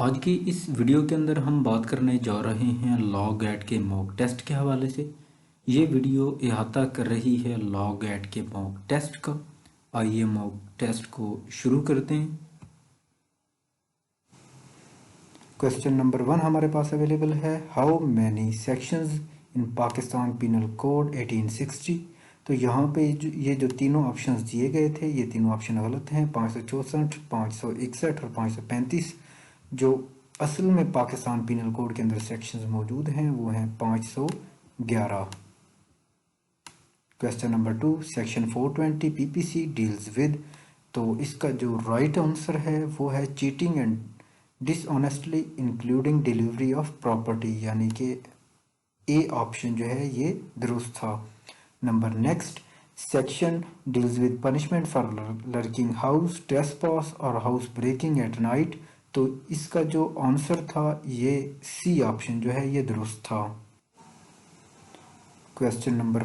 आज की इस वीडियो के अंदर हम बात करने जा रहे हैं लॉ गेट के मॉक टेस्ट के हवाले से। ये वीडियो अहाता कर रही है लॉ गेट के मॉक टेस्ट का। आइए मॉक टेस्ट को शुरू करते हैं। क्वेश्चन नंबर 1 हमारे पास अवेलेबल है, how many sections in Pakistan penal code 1860। तो यहाँ पे ये जो तीनों ऑप्शंस दिए गए थे, ये तीनों ऑप्शन गलत हैं। 564, 561 और 535। जो असल में पाकिस्तान पिनल कोड के अंदर सेक्शंस मौजूद हैं वो हैं 511। Question number 2, section 420 PPC deals with. तो इसका जो राइट आंसर है वो है cheating and dishonestly including delivery of property, यानी कि ए ऑप्शन जो है ये दुरुस्त था। Number next, section deals with punishment for lurking house, trespass और हाउस ब्रेकिंग एट नाइट। तो इसका जो आंसर था ये सी ऑप्शन जो है ये दुरुस्त था। Question number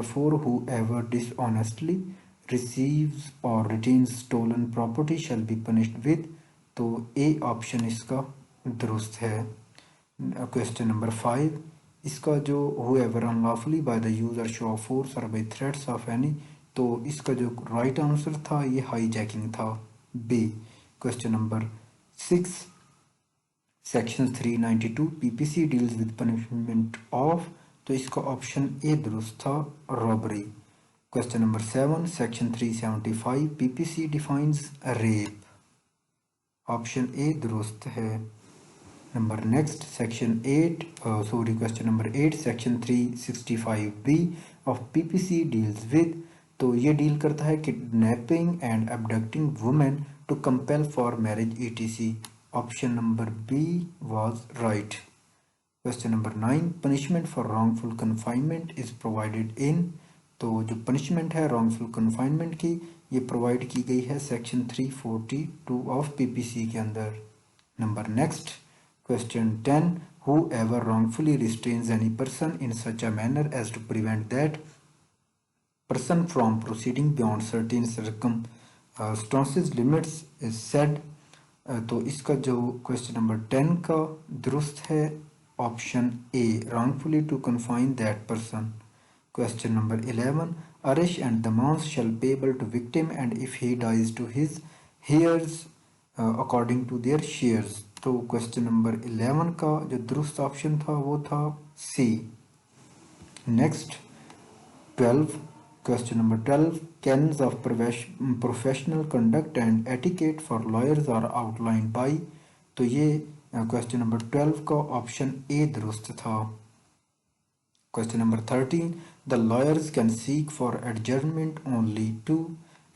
4, whoever dishonestly receives or retains stolen property shall be punished with। तो ए ऑप्शन इसका दुरुस्त है। क्वेश्चन नंबर 5, इसका जो whoever unlawfully by the use or show of force or by threats of any, तो इसका जो right answer था ये हाईजैकिंग था, B. Question number 6, section 392 PPC deals with punishment of. तो इसका ऑप्शन ए दुरुस्त था, robbery. Question number 7, section 375 PPC defines rape. Option A दुरुस्त है। Number next, question number 8, section 365 B of PPC deals with. तो ये deal करता है kidnapping and abducting women to compel for marriage etc. Option number B was right. Question number 9, punishment for wrongful confinement is provided in. तो जो punishment है wrongful confinement की, ये provide की गई है सेक्शन 342 ऑफ पीपीसी के अंदर। Number next, question 10, whoever wrongfully restrains any person in such a manner as to prevent that person from proceeding beyond certain circumstances limits is said। तो इसका जो क्वेश्चन नंबर 10 का दुरुस्त है option A, wrongfully to confine that person। Question number 11, arish and damans shall payable to victim and if he dies to his heirs according to their shares। तो question number 11 का जो दुरुस्त option था वो था C. Next 12, question number 12, canons of professional conduct and etiquette for lawyers are outlined by। तो ये question number 12 का ऑप्शन ए दुरुस्त था। Question number 13, the lawyers can seek for adjournment only two.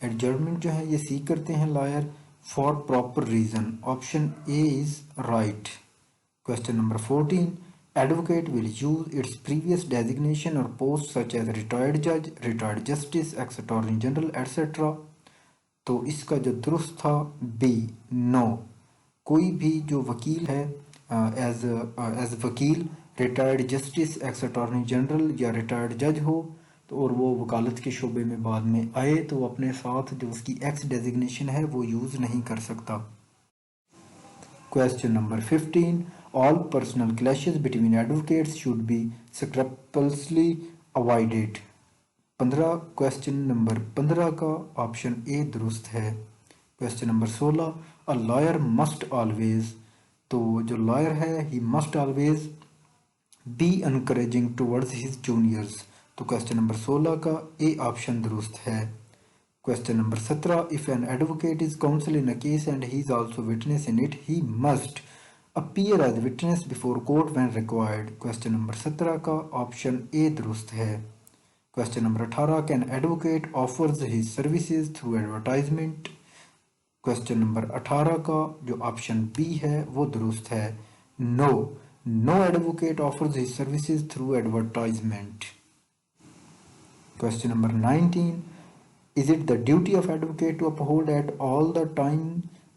Adjournment जो है ये सीक करते हैं lawyer for proper reason. Option A is right. Question number 14, advocate will use its previous designation or post such as retired judge, retired justice, ex-attorney general, etc। तो इसका जो दुरुस्त था बी, नो। कोई भी जो वकील है एज वकील, retired justice, x attorney general या रिटायर्ड जज हो तो और वो वकालत के शोबे में बाद में आए तो वो अपने साथ जो उसकी एक्स डेजिग्नेशन है वो यूज़ नहीं कर सकता। Question number 15, all personal clashes between advocates should be scrupulously avoided। 15, question number 15 का ऑप्शन ए दुरुस्त है। Question number 16, a lawyer must always. तो जो लॉयर है ही must always be encouraging towards his juniors. तो क्वेश्चन नंबर 16 का A option दुरुस्त है। Question number 17, if an advocate is counsel in a case and he is also witness in it, he must appear as witness before court when required. Question number 17 का option A दुरुस्त है। Question number 18, can advocate offers his services through advertisement. Question number 18 का जो option B है वो दुरुस्त है, no. No advocate offers his services through advertisement. Question number 19, is it the duty of advocate to uphold at all the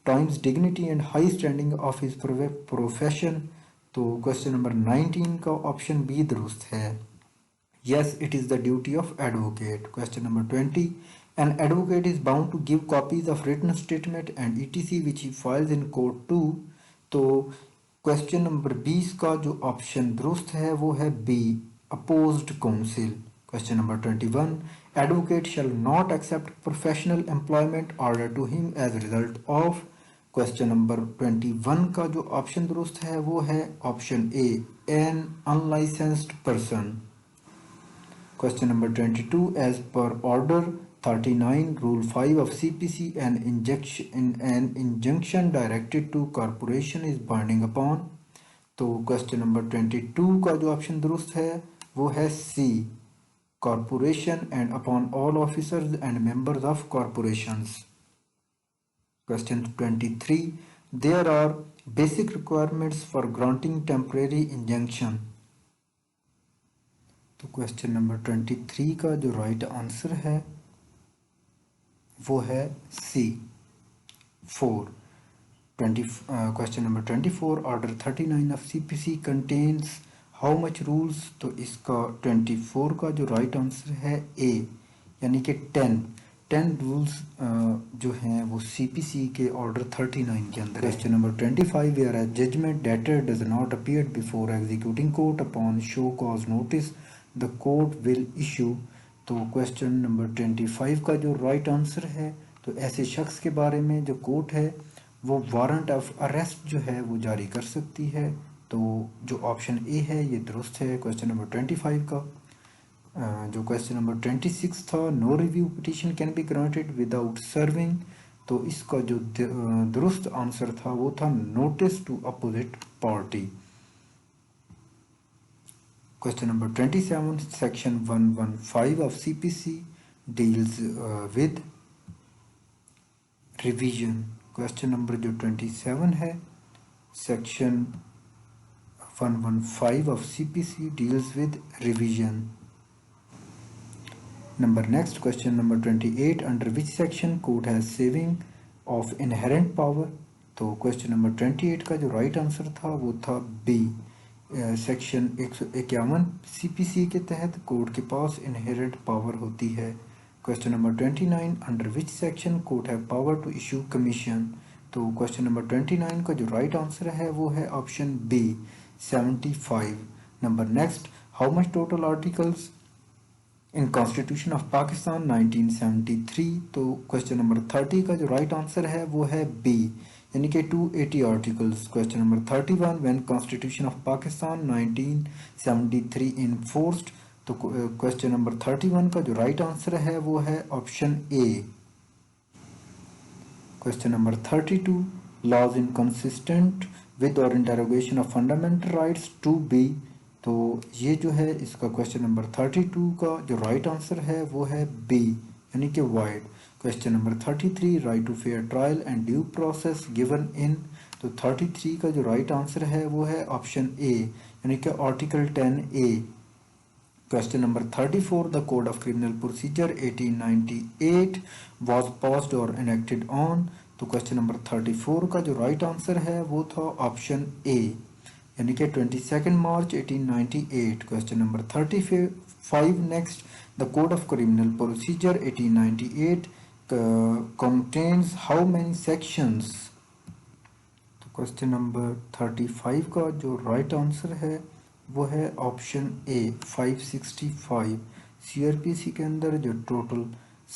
times dignity and high standing of his profession। तो question number 19 का option B दुरुस्त है, yes it is the duty of advocate। Question number 20, An advocate is bound to give copies of written statement and etc which he files in court too. तो question number 20 का जो option दुरुस्त है वो है B, opposed counsel. Question number 21, advocate shall not accept professional employment order to him as result of. Question number 21 का जो option दुरुस्त है वो है option A, an unlicensed person. Question number 22, as per order 39 rule 5 of CPC, an injunction directed to corporation is binding upon। तो question number 22 का जो option दुरुस्त है वो है C, corporation and upon all officers and members of corporations. Question 23, there are basic requirements for granting temporary injunction. तो question number 23 का जो राइट आंसर है वो है C, 4। Question number 24, order 39 of CPC contains how much rules. तो इसका 24 का जो राइट आंसर है ए, यानी कि 10 रूल्स जो हैं वो सीपीसी के ऑर्डर 39 के अंदर। Question number 25, whereas judgment debtor does not appear before executing court upon show cause notice the court will issue. तो क्वेश्चन नंबर 25 का जो राइट आंसर है, तो ऐसे शख्स के बारे में जो कोर्ट है वो वारंट ऑफ अरेस्ट जो है वो जारी कर सकती है। तो जो ऑप्शन ए है ये दुरुस्त है क्वेश्चन नंबर 25 का। जो क्वेश्चन नंबर 26 था, no review petition can be granted without serving. तो इसका जो दुरुस्त आंसर था वो था notice to opposite party. Question number 27, section 115 of CPC deals with revision। Question number जो 27 है, section 115 of CPC deals with revision। Next question number 28, under which section court has saving of inherent power। तो question number 28 का जो right answer था वो था B, section 151 CPC के तहत कोर्ट के पास इनहेरेंट पावर होती है। Question number 29, under which section court have power to issue commission. तो क्वेश्चन नंबर 29 का जो राइट आंसर है वो है option B, 75 number. Next, how much total articles in constitution of Pakistan 1973। तो क्वेश्चन नंबर 30 का जो राइट आंसर है वो है बी, यानी कि 280 articles. Question number 31, when constitution of Pakistan 1973 enforced. तो क्वेश्चन नंबर 31 का जो राइट आंसर है वो है option A. Question number 32, laws inconsistent with और interrogation of fundamental rights to be. तो ये जो है इसका क्वेश्चन नंबर 32 का जो राइट आंसर है वो है बी, यानी कि wide. Question number 33, right to fair trial and due process given in. तो 33 का जो राइट आंसर है वो है ऑप्शन ए, यानी कि article 10A। Question number 34, the code of criminal procedure 1898 was passed और एनेक्टेड ऑन। तो क्वेश्चन नंबर 34 का जो राइट आंसर है वो था ऑप्शन ए, यानी कि 22 मार्च 1898। Question number 35 next, the code of criminal procedure 1898 contains how many sections। तो क्वेश्चन नंबर 35 का जो राइट आंसर है वो है ऑप्शन ए, 565। सीआरपीसी के अंदर जो टोटल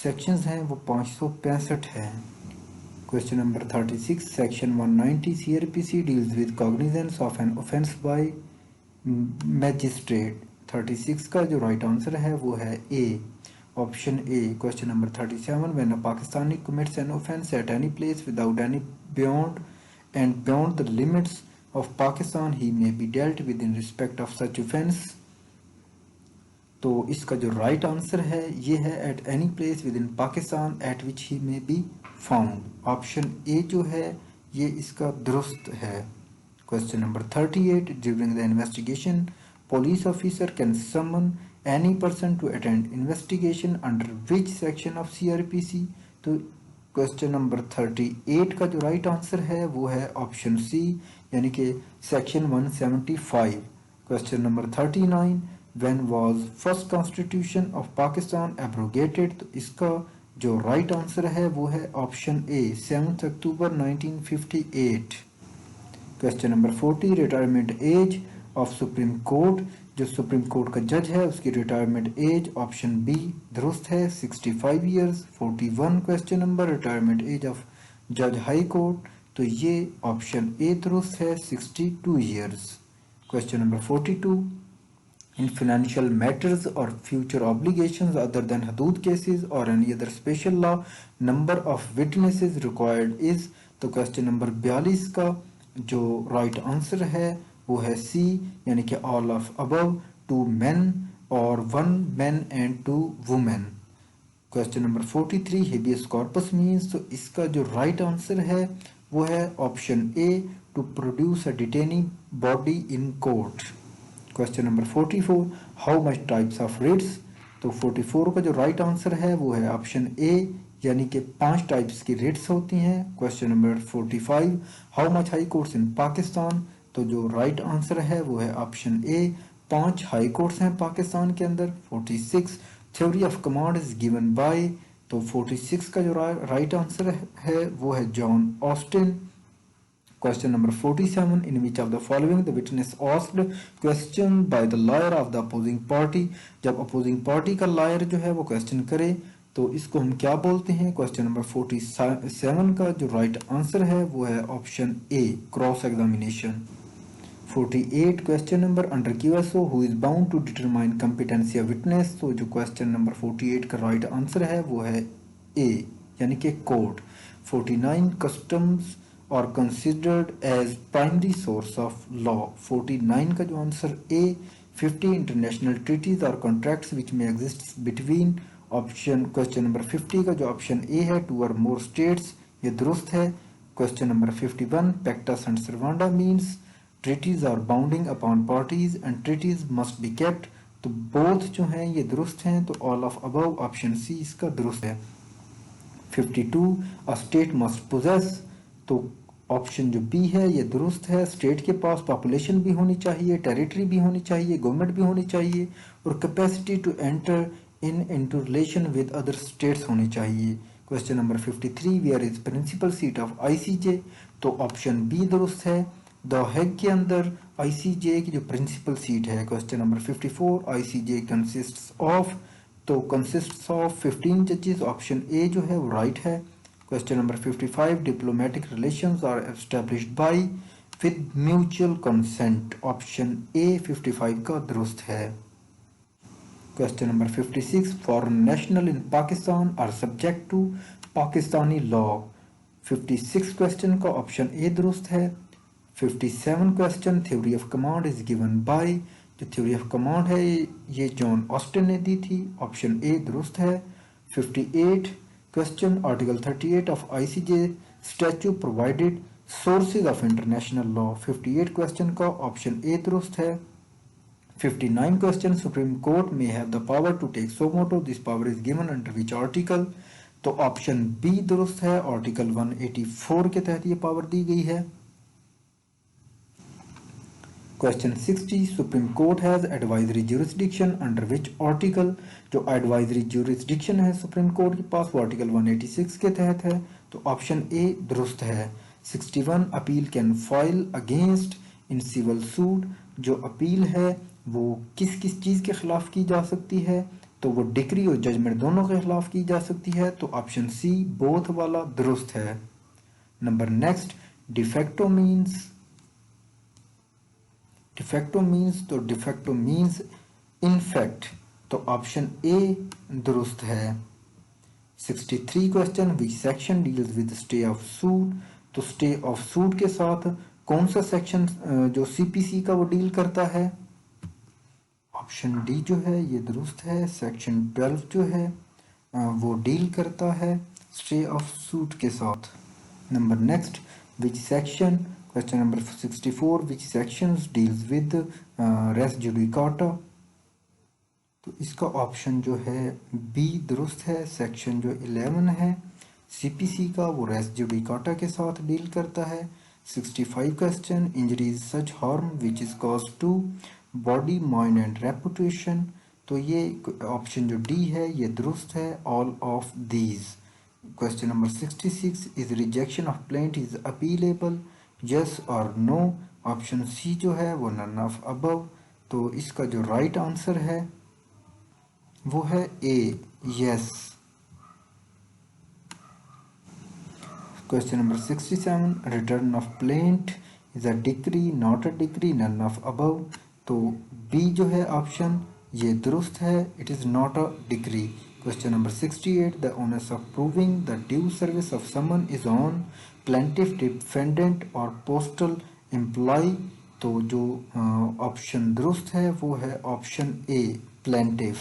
सेक्शंस हैं वो 565 हैं। Question number 36, section 190 CrPC deals with cognizance of an offence by magistrate. 36 का जो राइट आंसर है वो है A, option A. Question number 37, when a Pakistani commits an offence at any place without any beyond the limits of Pakistan, he may be dealt with in respect of such offence। तो इसका जो right answer है ये है at any place with in Pakistan eight which he may be found. Option A जो है ये इसका दुरुस्त है। Question number 38, during the investigation police officer can summon any person to attend investigation under which section of CRPC। तो question number 38 का जो right answer है वो है ऑप्शन सी, यानी कि section 175। Question number 39, when was first constitution of Pakistan abrogated. तो इसका जो राइट आंसर है वो है option A 7 October 1958। Question number 40, retirement age of supreme court, जो सुप्रीम कोर्ट का जज है उसकी रिटायरमेंट एज ऑप्शन बी दुरुस्त है 65 years. 41 question number, retirement age of जज हाई कोर्ट, तो ये ऑप्शन ए दुरुस्त है 62 years. Question number 42, in financial matters or future obligations other than hudud cases or any other special law, number of witnesses required is, तो question number 42 का जो right answer है वो है सी, यानी कि ऑल ऑफ अबव, 2 men और 1 man and 2 women। Question number 43, habeas corpus means, तो इसका जो राइट आंसर है वो है option A, to produce a detaining body in court. Question number 44, how much types of writs, तो 44 का जो राइट आंसर है वो है ऑप्शन ए, यानी कि 5 टाइप्स की रिट्स होती हैं। Question number 45, how much high courts in Pakistan, तो जो राइट आंसर है वो है ऑप्शन ए, 5 हाई कोर्ट्स हैं पाकिस्तान के अंदर। 46, theory of command is given bye, तो 46 का जो राइट आंसर है वो है John Austin. Question number 47, in which of the following the witness asked question by the lawyer of the opposing party, जब opposing party का lawyer जो है वो question करे तो इसको हम क्या बोलते हैं। क्वेश्चन नंबर 47 का जो राइट आंसर है वो है option A, cross examination. 48 question number, under QSO who is bound to determine competency of witness, तो जो क्वेश्चन नंबर 48 का राइट आंसर है वो है ए, यानी कि court. 49, customs are considered as primary source of law, 49 का जो आंसर ए। 50, इंटरनेशनल ट्रीटीज और contracts which may exist between, option question number 50 का जो ऑप्शन ए है, 2 और मोर स्टेट्स, ये दुरुस्त है। Question number 51, pacta sunt servanda means treaties are binding upon parties and treaties must be kept, तो both जो हैं ये दुरुस्त हैं, तो all of above option C इसका दुरुस्त है। 52, अ स्टेट मस्ट पोजेस, तो ऑप्शन जो बी है ये दुरुस्त है, स्टेट के पास पॉपुलेशन भी होनी चाहिए, टेरिटरी भी होनी चाहिए, गवर्नमेंट भी होनी चाहिए और capacity to enter into relation with other states होनी चाहिए। Question number 53, where is principal seat of ICJ, तो ऑप्शन बी दुरुस्त है, द हेग के अंदर आईसीजे की जो प्रिंसिपल सीट है। Question number 54, ICJ consists of, तो कंसिस्ट्स ऑफ 15 जजेस, ऑप्शन ए जो है वो राइट है। Question number 55, diplomatic relations are established by with mutual consent, option A 55 का दुरुस्त है। Question number 56, foreign national in Pakistan are subject to Pakistani law, 56 question का ऑप्शन ए दुरुस्त है। 57 question, theory of command is given by, जो theory of command है ये John Austin ने दी थी, ऑप्शन ए दुरुस्त है। 58 question, article 38 of ICJ statute provided sources of international law, 58 question का ऑप्शन ए दुरुस्त है। 59 question, supreme court may have the power to take suo motu, this power is given under which article, तो option B दुरुस्त है, article 184 के तहत ये power दी गई है। Question 60, supreme court has advisory jurisdiction under which article, जो advisory jurisdiction है सुप्रीम कोर्ट के पास वो आर्टिकल 186 के तहत है, तो ऑप्शन ए दुरुस्त है। 61, appeal can file against in civil suit, जो अपील है वो किस किस चीज़ के खिलाफ की जा सकती है, तो वो डिक्री और जजमेंट दोनों के खिलाफ की जा सकती है, तो ऑप्शन सी बोथ वाला दुरुस्त है। Number next, de facto means, de facto means, तो डिफेक्टो मीन्स इनफैक्ट, तो ऑप्शन ए दुरुस्त है। 63 question, which section deals with stay of suit, तो स्टे ऑफ सूट के साथ कौन सा सेक्शन जो सीपीसी का वो डील करता है, ऑप्शन डी जो है ये दुरुस्त है, सेक्शन 12 जो है वो डील करता है स्टे ऑफ सूट के साथ। Number next, which section, question number 64, which sections deals with res judicata, तो इसका ऑप्शन जो है बी दुरुस्त है, सेक्शन जो 11 है सीपीसी का वो रेस जुडिकाटा के साथ डील करता है। 65 question, injuries such harm which is cause to body mind and reputation, तो ये ऑप्शन जो डी है ये दुरुस्त है, all of these. Question number 66, is rejection of plaint is appealable, yes और नो। ऑप्शन सी जो है वो नन ऑफ अबव। तो इसका जो राइट आंसर है वो है A, yes. Question number 67, return of plaint is a decree, not a decree, none of above. तो बी जो है ऑप्शन ये दुरुस्त है, it is not a decree. Question number 68, the onus of proving the due service of summon is on plaintiff, defendant और postal employee. तो जो option दुरुस्त है वो है option A, plaintiff.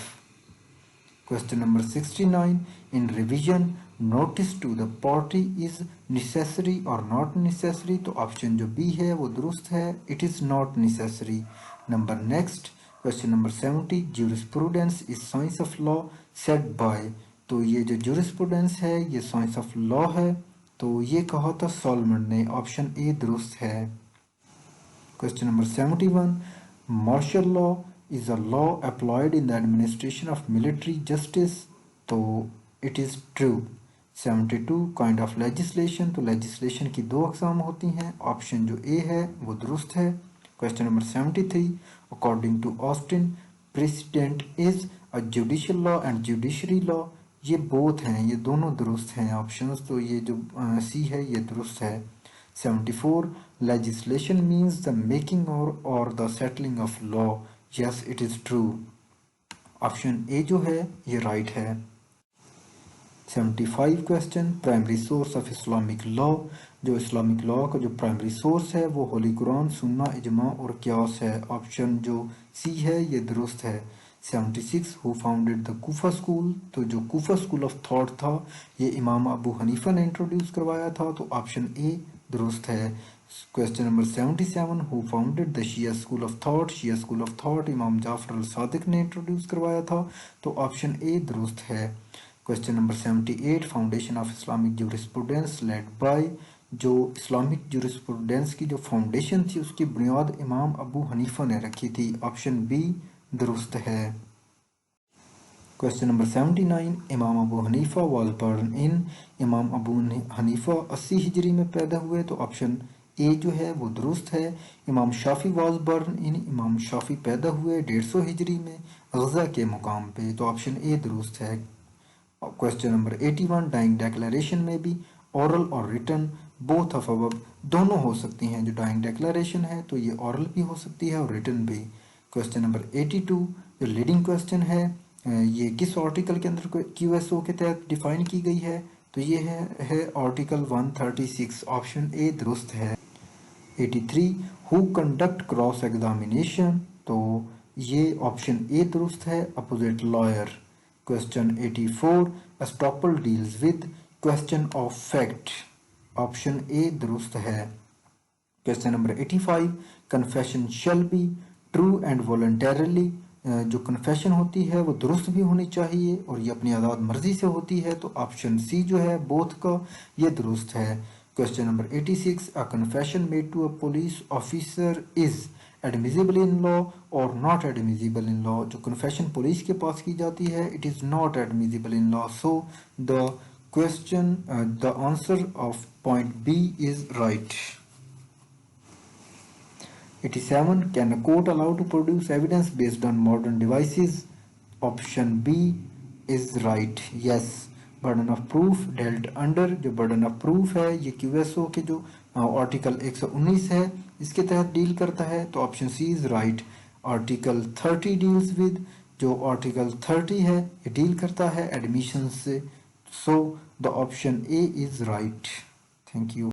Question number 69. In revision, notice to the party is necessary or not necessary. तो option जो B है वो दुरुस्त है, it is not necessary. Number next, question number 70. Jurisprudence is science of law said by. तो ये जो jurisprudence है ये science of law है, तो ये कहा था सॉलमन ने, ऑप्शन ए दुरुस्त है। Question number 71. Martial law is a law applied in the administration of military justice. तो it is true. 72. Kind of legislation. तो legislation की दो अक़साम होती हैं, ऑप्शन जो ए है वो दुरुस्त है। Question number 73. According to Austin, precedent is a judicial law and judiciary law. ये बोथ हैं, ये दोनों दुरुस्त हैं ऑप्शंस, तो ये जो सी है ये दुरुस्त है। 74. Legislation means the making or the settling of law. Yes, it is true. Option A जो है ये राइट है। 75 question, primary source of Islamic law. जो इस्लामिक लॉ का जो प्राइमरी सोर्स है वो होली कुरान, सुन्ना, इजमा और क्यास है। ऑप्शन जो सी है ये दुरुस्त है। 76, who founded the Kufa school. तो जो कूफा स्कूल ऑफ थॉट था ये इमाम अबू हनीफा ने इंट्रोड्यूस करवाया था, तो ऑप्शन ए दुरुस्त है। Question number 77, who founded the Shia school of thought. Shia school of thought Imam Jafar अल सादिक ने इंट्रोड्यूस करवाया था, तो ऑप्शन ए दुरुस्त है। Question number 78, foundation of Islamic jurisprudence led by. जो इस्लामिक ज्यूरिस्प्रूडेंस की जो फाउंडेशन थी उसकी बुनियाद इमाम अबू हनीफा ने रखी थी, ऑप्शन बी दुरुस्त है। क्वेश्चन नंबर 79, इमाम Abu Hanifa was born in. इमाम अबू हनीफा 80 हिजरी में पैदा हुए, तो ऑप्शन ए जो है वो दुरुस्त है। इमाम शाफी वाज बॉर्न इन, इमाम शाफी पैदा हुए 150 हिजरी में गज़ा के मुकाम पे, तो ऑप्शन ए दुरुस्त है। क्वेश्चन नंबर 81, डाइंग डेक्लेरेशन में भी ओरल और रिटन बोथ ऑफ अबव दोनों हो सकती हैं। जो डाइंग डेक्लेरेशन है तो ये ओरल भी हो सकती है और रिटन भी। क्वेश्चन नंबर 82, जो लीडिंग क्वेश्चन है ये किस आर्टिकल के अंदर क्यूएसओ के तहत डिफाइन की गई है, तो ये है आर्टिकल 136, ऑप्शन ए दुरुस्त है। 83, हु कंडक्ट क्रॉस एग्जामिनेशन। तो ये ऑप्शन ए दुरुस्त है, opposite lawyer. Question 84, estoppel deals with question of fact. Option A दुरुस्त है। Question number 85, confession shall be true and voluntarily. जो कन्फेशन होती है वो दुरुस्त भी होनी चाहिए और ये अपनी आज़ाद मर्जी से होती है, तो ऑप्शन सी जो है बोथ का ये दुरुस्त है। Question number 86, a confession made to a police officer is admissible in law और नॉट एडमिजिबल इन लॉ। जो कन्फेशन पुलिस के पास की जाती है it is not admissible in law, so the question the answer of point B is right. 87, can a court allow to produce evidence based on modern devices? Option B is right, yes. burden of proof dealt under, जो burden of proof है ये QSO के जो article 119 है इसके तहत deal करता है, तो option C is right. Article 30 deals with, जो आर्टिकल 30 है ये डील करता है एडमिशन से, so the option A is right. Thank you.